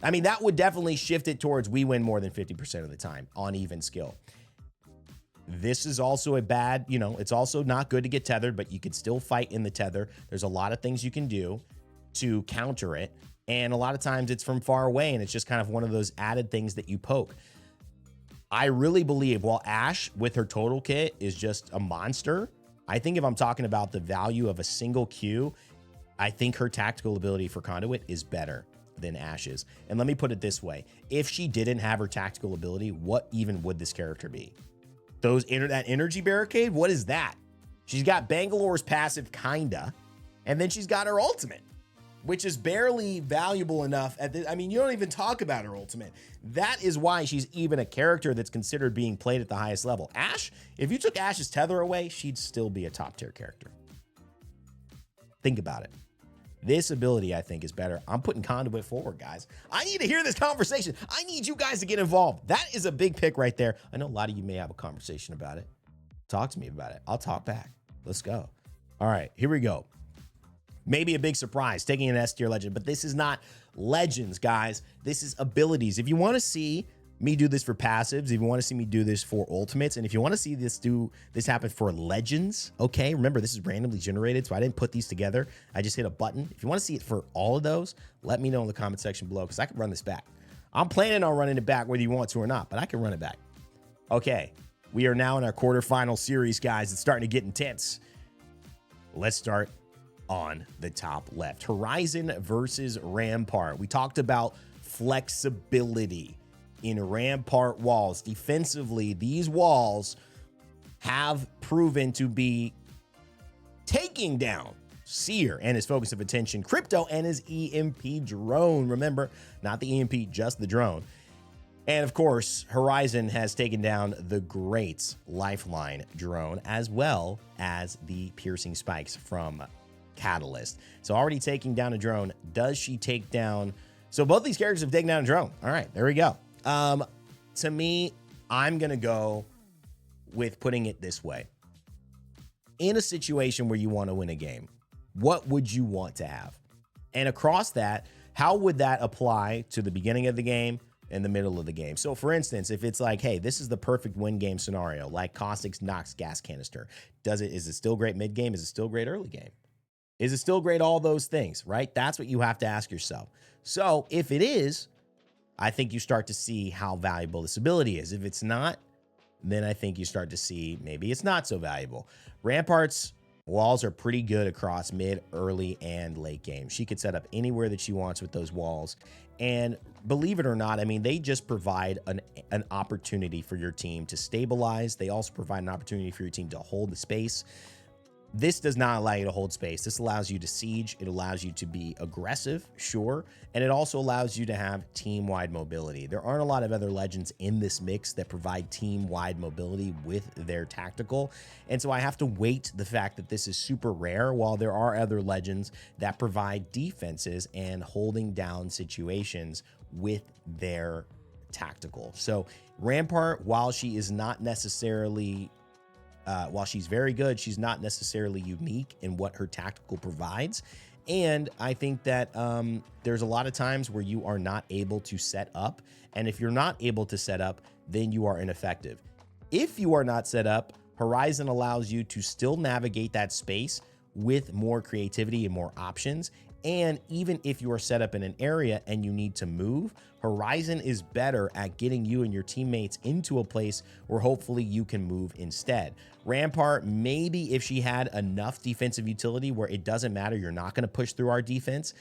Speaker 1: I mean, that would definitely shift it towards we win more than 50% of the time on even skill. This is also a bad, it's also not good to get tethered, but you can still fight in the tether. There's a lot of things you can do to counter it. And a lot of times it's from far away, and it's just kind of one of those added things that you poke. I really believe while Ashe with her total kit is just a monster, I think if I'm talking about the value of a single Q, I think her tactical ability for Conduit is better than Ashe's. And let me put it this way. If she didn't have her tactical ability, what even would this character be? That energy barricade, what is that? She's got Bangalore's passive, kinda, and then she's got her ultimate, which is barely valuable enough. I mean, you don't even talk about her ultimate. That is why she's even a character that's considered being played at the highest level. Ashe, if you took Ashe's tether away, she'd still be a top tier character. Think about it. This ability, I think, is better. I'm putting Conduit forward, guys. I need to hear this conversation. I need you guys to get involved. That is a big pick right there. I know a lot of you may have a conversation about it. Talk to me about it. I'll talk back. Let's go. All right, here we go. Maybe a big surprise, taking an S tier legend, but this is not legends, guys. This is abilities. If you want to see me do this for passives, if you want to see me do this for ultimates, and if you want to see this happen for legends, okay, remember this is randomly generated, so I didn't put these together. I just hit a button. If you want to see it for all of those, let me know in the comment section below, because I can run this back. I'm planning on running it back whether you want to or not, but I can run it back. Okay, we are now in our quarterfinal series, guys. It's starting to get intense. Let's start on the top left. Horizon versus Rampart. We talked about flexibility in Rampart walls. Defensively, these walls have proven to be taking down Seer and his focus of attention, Crypto and his EMP drone. Remember, not the EMP, just the drone. And of course, Horizon has taken down the great Lifeline drone, as well as the piercing spikes from Catalyst. So already taking down a drone. Does she take down? So both these characters have taken down a drone. All right, there we go. To me, I'm going to go with putting it this way. In a situation where you want to win a game, what would you want to have? And across that, how would that apply to the beginning of the game and the middle of the game? So for instance, if it's like, hey, this is the perfect win game scenario, like Caustic's Nox gas canister. Is it still great mid game? Is it still great early game? Is it still great all those things, right? That's what you have to ask yourself. So if it is, I think you start to see how valuable this ability is. If it's not, then I think you start to see maybe it's not so valuable. Rampart's walls are pretty good across mid, early, and late game. She could set up anywhere that she wants with those walls. And believe it or not, I mean, they just provide an opportunity for your team to stabilize. They also provide an opportunity for your team to hold the space. This does not allow you to hold space. This allows you to siege. It allows you to be aggressive, sure. And it also allows you to have team-wide mobility. There aren't a lot of other legends in this mix that provide team-wide mobility with their tactical. And so I have to weight the fact that this is super rare, while there are other legends that provide defenses and holding down situations with their tactical. So Rampart, while she is not necessarily while she's very good, she's not necessarily unique in what her tactical provides. And I think that there's a lot of times where you are not able to set up. And if you're not able to set up, then you are ineffective. If you are not set up, Horizon allows you to still navigate that space with more creativity and more options. And even if you are set up in an area and you need to move, Horizon is better at getting you and your teammates into a place where hopefully you can move instead. Rampart, maybe if she had enough defensive utility where it doesn't matter, you're not going to push through our defense,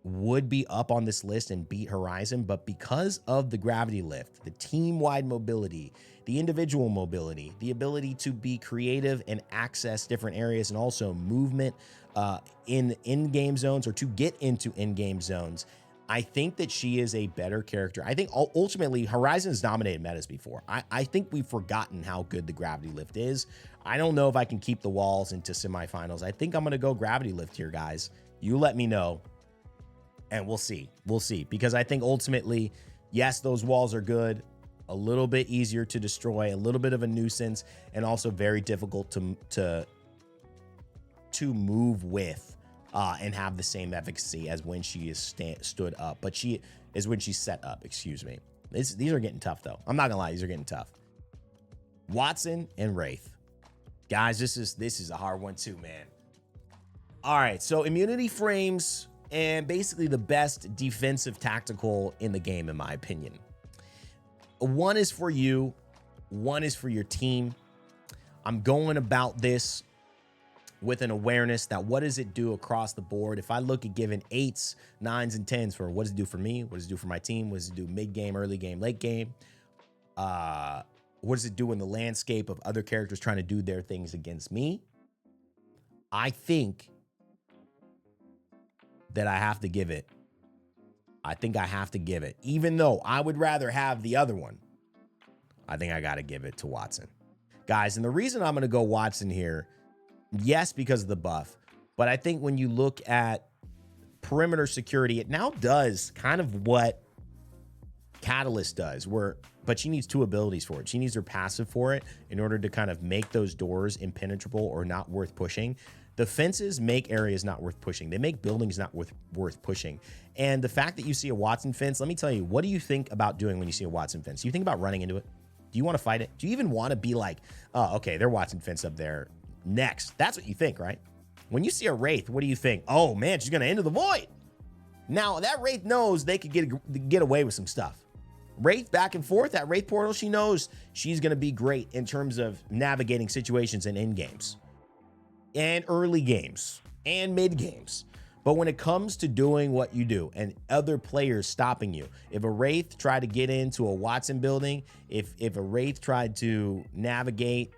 Speaker 1: would be up on this list and beat Horizon. But because of the gravity lift, the team-wide mobility, the individual mobility, the ability to be creative and access different areas, and also movement in in-game zones or to get into in-game zones, I think that she is a better character. I think ultimately Horizon's dominated metas before. I think we've forgotten how good the gravity lift is. I don't know if I can keep the walls into semifinals. I think I'm going to go gravity lift here, guys. You let me know. And we'll see. We'll see. Because I think ultimately, yes, those walls are good. A little bit easier to destroy, a little bit of a nuisance, and also very difficult to move with and have the same efficacy as when she is stood up. But she is when she's set up, excuse me. These are getting tough, though. I'm not going to lie. These are getting tough. Wattson and Wraith. Guys, this is a hard one too, man. All right, so immunity frames and basically the best defensive tactical in the game, in my opinion. One is for you, one is for your team. I'm going about this with an awareness that what does it do across the board? If I look at giving 8s, 9s, and 10s for what does it do for me? What does it do for my team? What does it do mid-game, early game, late game? What does it do in the landscape of other characters trying to do their things against me? I think that I have to give it. I think I have to give it. Even though I would rather have the other one, I think I got to give it to Wattson. Guys, and the reason I'm going to go Wattson here, yes, because of the buff, but I think when you look at perimeter security, it now does kind of what Catalyst does, but she needs 2 abilities for it. She needs her passive for it in order to kind of make those doors impenetrable or not worth pushing. The fences make areas not worth pushing. They make buildings not worth pushing. And the fact that you see a Wattson fence, let me tell you, what do you think about doing when you see a Wattson fence? Do you think about running into it? Do you want to fight it? Do you even want to be like, oh, okay, they're Wattson fence up there next? That's what you think, right? When you see a Wraith, what do you think? Oh, man, she's going to enter the void. Now, that Wraith knows they could get away with some stuff. Wraith back and forth, that Wraith portal, she knows she's going to be great in terms of navigating situations in games and early games and mid games. But when it comes to doing what you do and other players stopping you, if a Wraith tried to get into a Wattson building, if a Wraith tried to navigate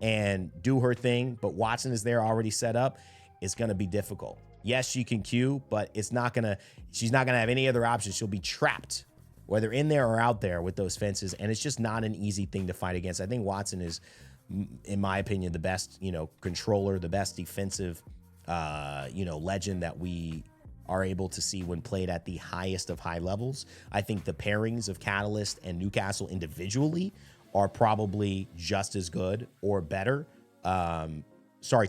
Speaker 1: and do her thing, but Wattson is there already set up, it's going to be difficult. Yes, she can queue, but she's not going to have any other options. She'll be trapped, whether in there or out there with those fences. And it's just not an easy thing to fight against. I think Wattson is, in my opinion, the best, controller, the best defensive, legend that we are able to see when played at the highest of high levels. I think the pairings of Catalyst and Newcastle individually are probably just as good or better.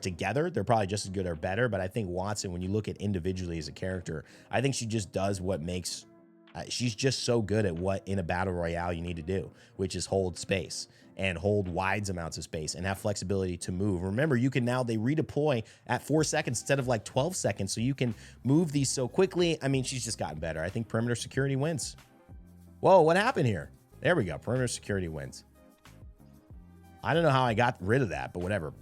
Speaker 1: Together, they're probably just as good or better. But I think Wattson, when you look at individually as a character, I think she just does what makes, she's just so good at what in a battle royale you need to do, which is hold space and hold wide amounts of space and have flexibility to move. Remember, they redeploy at 4 seconds instead of like 12 seconds. So you can move these so quickly. I mean, she's just gotten better. I think perimeter security wins. Whoa, what happened here? There we go. Perimeter security wins. I don't know how I got rid of that, but whatever.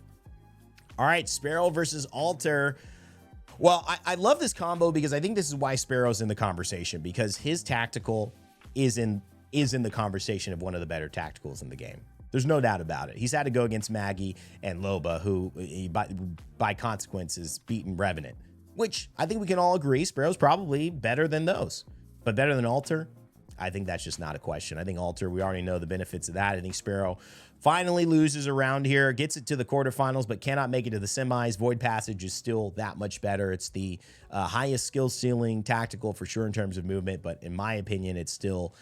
Speaker 1: All right, Sparrow versus Alter. Well, I love this combo because I think this is why Sparrow's in the conversation, because his tactical is in the conversation of one of the better tacticals in the game. There's no doubt about it. He's had to go against Maggie and Loba, who by consequence is beaten Revenant, which I think we can all agree Sparrow's probably better than those. But better than Alter? I think that's just not a question. I think Alter, we already know the benefits of that. I think Sparrow finally loses around here, gets it to the quarterfinals, but cannot make it to the semis. Void Passage is still that much better. It's the highest skill ceiling tactical for sure in terms of movement, but in my opinion, it's still,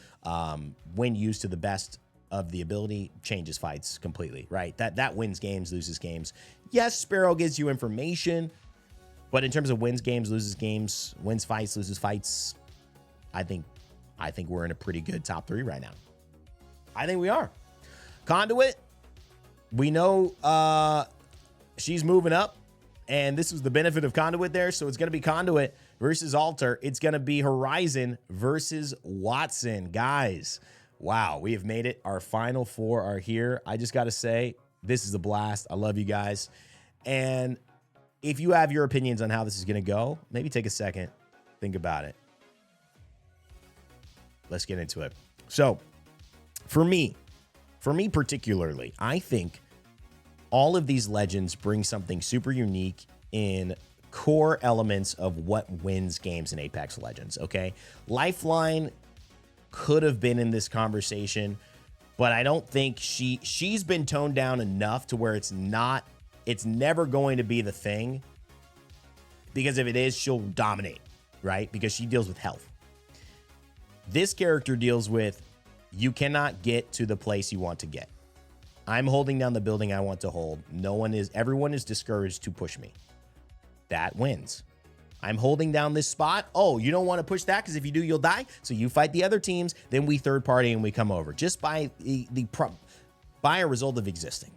Speaker 1: when used to the best of the ability, changes fights completely, right? That wins games, loses games. Yes, Sparrow gives you information, but in terms of wins games, loses games, wins fights, loses fights, I think we're in a pretty good top 3 right now. I think we are. Conduit, we know she's moving up, And this was the benefit of Conduit there. So it's going to be Conduit versus Alter. It's going to be Horizon versus Wattson. Guys, wow, we have made it. Our final four are here. I just got to say, this is a blast. I love you guys. And if you have your opinions on how this is going to go, maybe take a second, think about it. Let's get into it. So for me particularly, I think all of these legends bring something super unique in core elements of what wins games in Apex Legends, okay? Lifeline could have been in this conversation, but I don't think she's been toned down enough to where it's never going to be the thing, because if it is, she'll dominate, right? Because she deals with health. This character deals with, you cannot get to the place you want to get. I'm holding down the building I want to hold. Everyone is discouraged to push me. That wins. I'm holding down this spot. Oh, you don't want to push that because if you do, you'll die. So you fight the other teams, then we third party and we come over just by by a result of existing.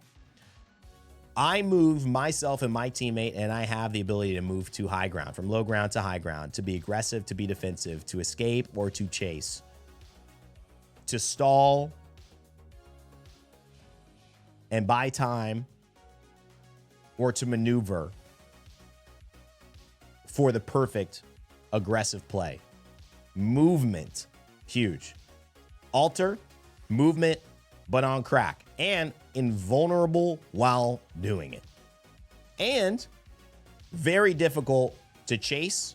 Speaker 1: I move myself and my teammate, and I have the ability to move to high ground, from low ground to high ground, to be aggressive, to be defensive, to escape or to chase, to stall and buy time, or to maneuver for the perfect aggressive play. Movement, huge. Alter, movement, but on crack, and invulnerable while doing it. And very difficult to chase,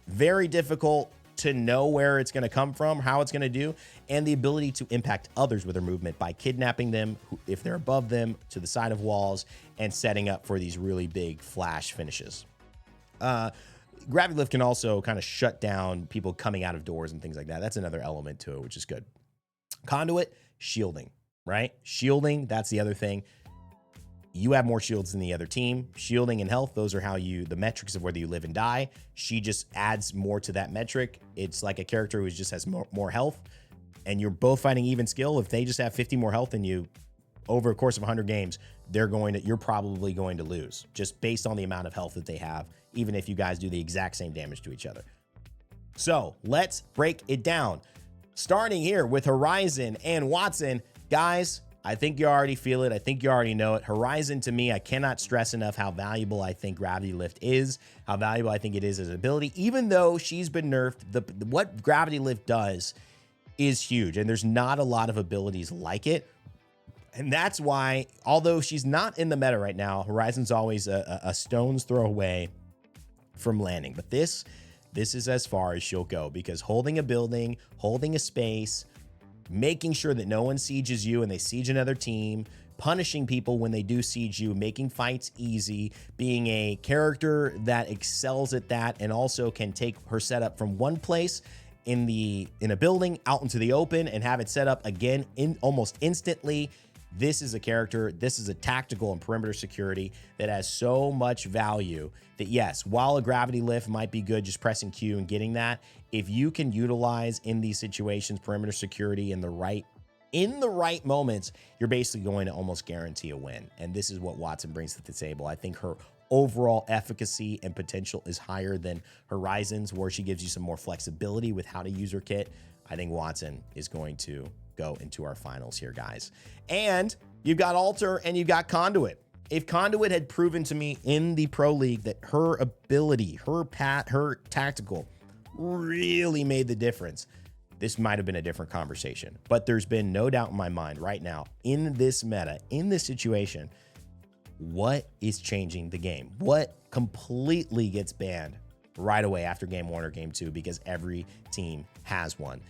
Speaker 1: very difficult to know where it's going to come from, how it's going to do, and the ability to impact others with their movement by kidnapping them if they're above them to the side of walls and setting up for these really big flash finishes. Gravity Lift can also kind of shut down people coming out of doors and things like that. That's another element to it, which is good. Conduit, shielding, right? Shielding, that's the other thing. You have more shields than the other team. Shielding and health, those are the metrics of whether you live and die. She just adds more to that metric. It's like a character who just has more health, and you're both fighting even skill. If they just have 50 more health than you over a course of 100 games, you're probably going to lose just based on the amount of health that they have, even if you guys do the exact same damage to each other. So let's break it down. Starting here with Horizon and Wattson, guys, I think you already feel it. I think you already know it. Horizon, to me, I cannot stress enough how valuable I think Gravity Lift is, how valuable I think it is as an ability. Even though she's been nerfed, what Gravity Lift does is huge, and there's not a lot of abilities like it. And that's why, although she's not in the meta right now, Horizon's always a stone's throw away from landing. But this is as far as she'll go, because holding a building, holding a space, making sure that no one sieges you and they siege another team, punishing people when they do siege you, making fights easy, being a character that excels at that, and also can take her setup from one place in a building out into the open and have it set up again in almost instantly. This is a character, this is a tactical and perimeter security that has so much value that, yes, while a Gravity Lift might be good just pressing Q and getting that, if you can utilize in these situations perimeter security in the right moments, you're basically going to almost guarantee a win. And this is what Wattson brings to the table. I think her overall efficacy and potential is higher than Horizon's, where she gives you some more flexibility with how to use her kit. I think Wattson is going to go into our finals here, guys. And you've got Alter and you've got Conduit. If Conduit had proven to me in the Pro League that her ability, her tactical really made the difference, this might have been a different conversation. But there's been no doubt in my mind right now, in this meta, in this situation, what is changing the game? What completely gets banned right away after game 1 or game 2 because every team has one?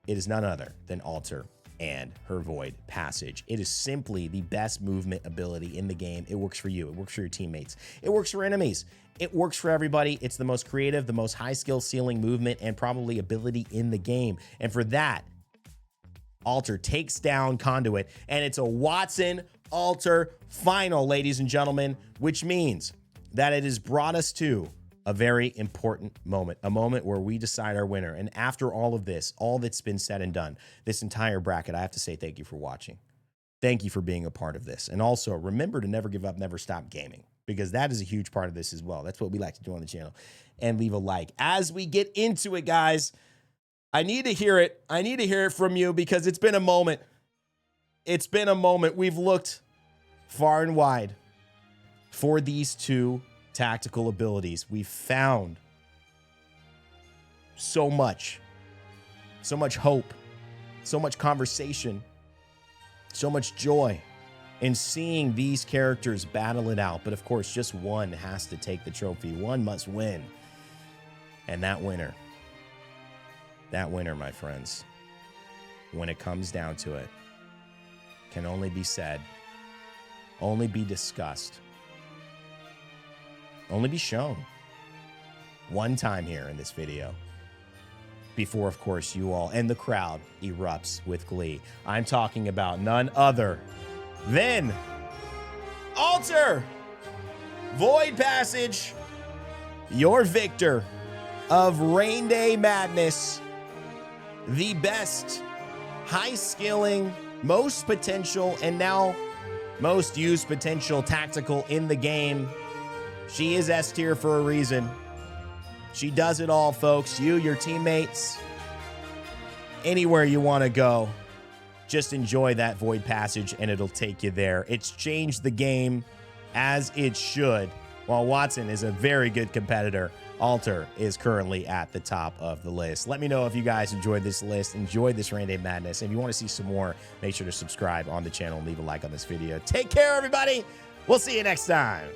Speaker 1: It is none other than Alter and her Void Passage. It is simply the best movement ability in the game. It works for you. It works for your teammates. It works for enemies. It works for everybody. It's the most creative, the most high skill ceiling movement and probably ability in the game. And for that, Alter takes down Conduit, and it's a Wattson Alter final, ladies and gentlemen, which means that it has brought us to a very important moment, a moment where we decide our winner. And after all of this, all that's been said and done, this entire bracket, I have to say thank you for watching. Thank you for being a part of this. And also remember to never give up, never stop gaming, because that is a huge part of this as well. That's what we like to do on the channel. And leave a like. As we get into it, guys, I need to hear it. I need to hear it from you because it's been a moment. It's been a moment. We've looked far and wide for these two tactical abilities. We've found so much hope, so much conversation, so much joy in seeing these characters battle it out. But of course, just one has to take the trophy. One must win. And that winner, my friends, when it comes down to it, can only be said, only be discussed, only be shown one time here in this video before, of course, you all and the crowd erupts with glee. I'm talking about none other than Alter Void Passage, your victor of Rain Day Madness, the best, high skilling, most potential, and now most used potential tactical in the game. She is S tier for a reason. She does it all, folks. You, your teammates, anywhere you want to go, just enjoy that Void Passage and it'll take you there. It's changed the game as it should. While Wattson is a very good competitor, Alter is currently at the top of the list. Let me know if you guys enjoyed this list, enjoyed this Rain Day Madness. And if you want to see some more, make sure to subscribe on the channel and leave a like on this video. Take care, everybody. We'll see you next time.